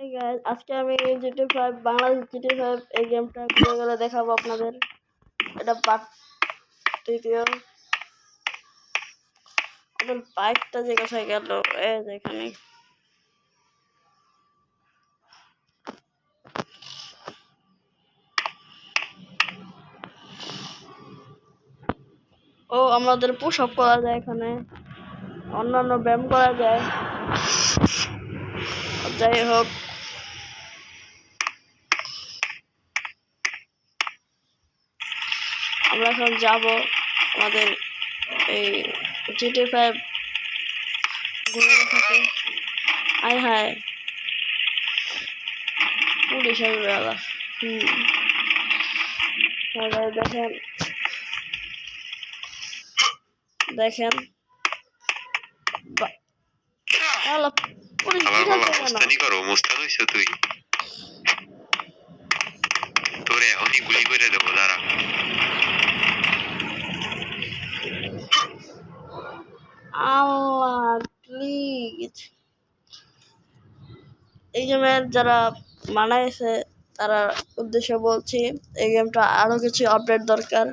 এই গাইস আজকে আমি GTA 5 বাংলাদেশ GTA 5 এই গেমটা খুলে গেলে দেখাবো আপনাদের। এটা পার্ট তৃতীয়। আমার বাইকটা যে কোথায় গেল? এই যেখানে ও আমাদের পুশ আপ করা যায়, এখানে অন্যান্য ব্যায়াম করা যায়। যাই হোক, আমরা এখন যাব আমাদের এই GTA 5 ঘুরে দেখাতে। আয় হায়, পুলিশের বেলা। দেখেন দেখেন পুলিশ তুই তোরে এখনই গুলি করে দেবো, দাঁড়া। আল্লাহ প্লিজ, এই গেমের যারা বানাইছে তারা উদ্দেশ্যে বলছি, এই গেমটা আরো কিছু আপডেট দরকার।